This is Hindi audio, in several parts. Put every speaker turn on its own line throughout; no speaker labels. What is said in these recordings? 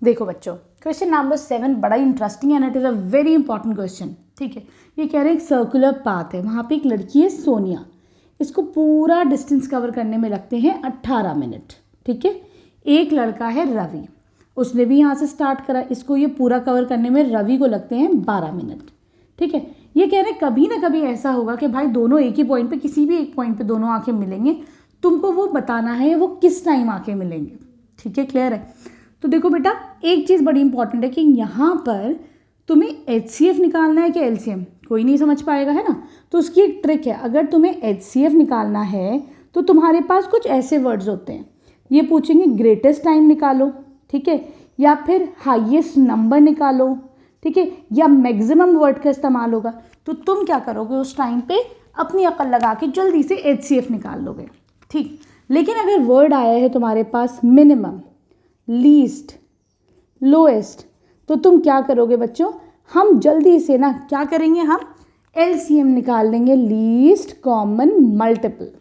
देखो बच्चों, क्वेश्चन नंबर 7 बड़ा इंटरेस्टिंग है, it is a very important question. ठीक है, ये कह रहे हैं एक सर्कुलर पाथ है, वहाँ पे एक लड़की है सोनिया, इसको पूरा डिस्टेंस कवर करने में लगते हैं 18 मिनट। ठीक है, एक लड़का है रवि, उसने भी यहाँ से स्टार्ट करा, इसको ये पूरा कवर करने में रवि को लगते हैं 12 मिनट। ठीक है, ये कह रहे हैं कभी ना कभी ऐसा होगा कि भाई दोनों एक ही पॉइंट पे, किसी भी एक पॉइंट पे दोनों आके मिलेंगे, तुमको वो बताना है वो किस टाइम आके मिलेंगे। ठीक है, क्लियर है? तो देखो बेटा, एक चीज़ बड़ी इंपॉर्टेंट है कि यहाँ पर तुम्हें HCF निकालना है कि LCM, कोई नहीं समझ पाएगा, है ना। तो उसकी एक ट्रिक है, अगर तुम्हें HCF निकालना है तो तुम्हारे पास कुछ ऐसे वर्ड्स होते हैं, ये पूछेंगे ग्रेटेस्ट टाइम निकालो, ठीक है, या फिर हाईएस्ट नंबर निकालो, ठीक है, या मैक्सिमम वर्ड का इस्तेमाल होगा। तो तुम क्या करोगे उस टाइम पे, अपनी अकल लगा के जल्दी से HCF निकाल लोगे। ठीक, लेकिन अगर वर्ड आया है तुम्हारे पास मिनिमम, लीस्ट, लोएस्ट, तो तुम क्या करोगे बच्चों, हम जल्दी से ना क्या करेंगे, हम LCM निकाल लेंगे, least common multiple,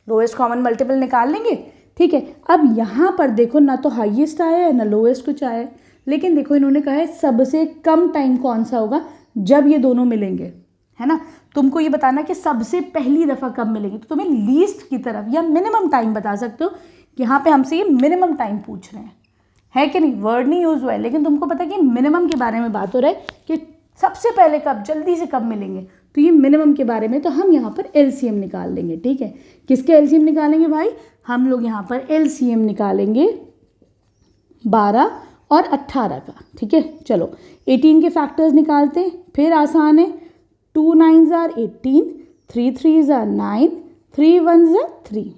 lowest common multiple निकाल लेंगे। ठीक है, अब यहाँ पर देखो ना तो हाईएस्ट आया है ना लोएस्ट कुछ आया है, लेकिन देखो इन्होंने कहा है सबसे कम टाइम कौन सा होगा जब ये दोनों मिलेंगे, है ना। तुमको ये बताना कि सबसे पहली दफ़ा कब मिलेंगे, तो तुम्हें लीस्ट की तरफ या मिनिमम टाइम बता सकते हो। यहाँ पे हमसे ये मिनिमम टाइम पूछ रहे हैं, है कि नहीं, वर्ड नहीं यूज़ हुआ है, लेकिन तुमको पता है कि मिनिमम के बारे में बात हो रहा है कि सबसे पहले कब, जल्दी से कब मिलेंगे, तो ये मिनिमम के बारे में, तो हम यहाँ पर LCM निकाल लेंगे। ठीक है, किसके LCM निकालेंगे भाई, हम लोग यहाँ पर LCM निकालेंगे 12 और 18 का। ठीक है, चलो 18 के फैक्टर्स निकालते हैं, फिर आसान है, 2 9s are 18, 3 3s are 9, 3 1s are 3।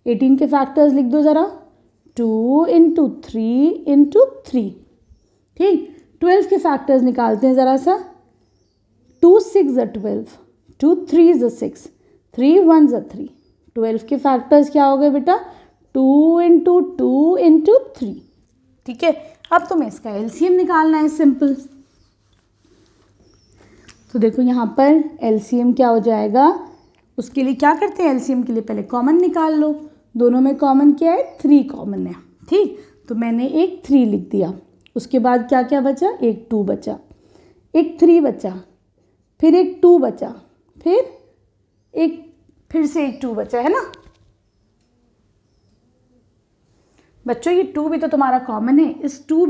18 के फैक्टर्स लिख दो ज़रा, 2 इंटू 3 इंटू 3। ठीक, 12 के फैक्टर्स निकालते हैं ज़रा सा, 2 6 are 12, 2 3s are 6, 3 1s are 3। 12 के फैक्टर्स क्या हो गए बेटा, 2 इंटू 2 इंटू 3। ठीक है, अब तुम्हें इसका LCM निकालना है, सिंपल। तो देखो यहाँ पर LCM क्या हो जाएगा, उसके लिए क्या करते हैं, LCM के लिए पहले कॉमन निकाल लो, दोनों में कॉमन क्या है, 3 कॉमन है। ठीक, तो मैंने एक 3 लिख दिया, उसके बाद क्या क्या बचा, एक 2 बचा, एक 3 बचा, फिर एक 2 बचा, फिर से एक 2 बचा, है ना बच्चों। ये 2 भी तो तुम्हारा कॉमन है, इस 2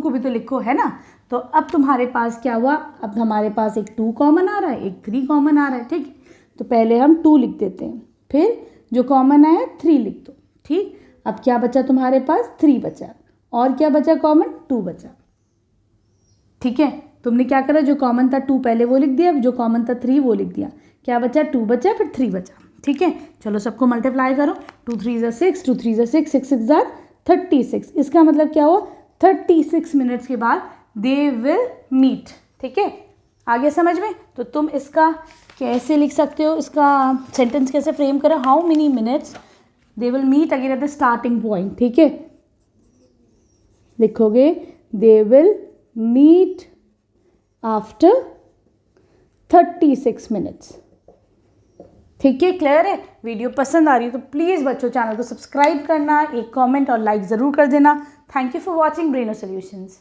को भी तो लिखो, है ना। तो अब तुम्हारे पास क्या हुआ, अब हमारे पास एक 2 कॉमन आ रहा है, एक 3 कॉमन आ रहा है। ठीक, तो पहले हम 2 लिख देते हैं, फिर जो कॉमन आया 3 लिख दो। ठीक, अब क्या बचा तुम्हारे पास, 3 बचा, और क्या बचा कॉमन, 2 बचा। ठीक है, तुमने क्या करा, जो कॉमन था 2 पहले वो लिख दिया, जो कॉमन था 3 वो लिख दिया, क्या बचा, 2 बचा, फिर 3 बचा। ठीक है, चलो सबको मल्टीप्लाई करो, 2 3s are 6, 2 3s are 6, 6 6s are 36। इसका मतलब क्या हुआ, 36 मिनट्स के बाद दे विल मीट। ठीक है, आगे समझ में। तो तुम इसका कैसे लिख सकते हो, इसका सेंटेंस कैसे फ्रेम करो, how many minutes they will meet again at the starting point. ठीक है, लिखोगे they will meet after 36 minutes. ठीक है, क्लियर है। वीडियो पसंद आ रही है तो प्लीज़ बच्चों चैनल को सब्सक्राइब करना, एक कमेंट और लाइक ज़रूर कर देना। Thank you for watching Braino solutions.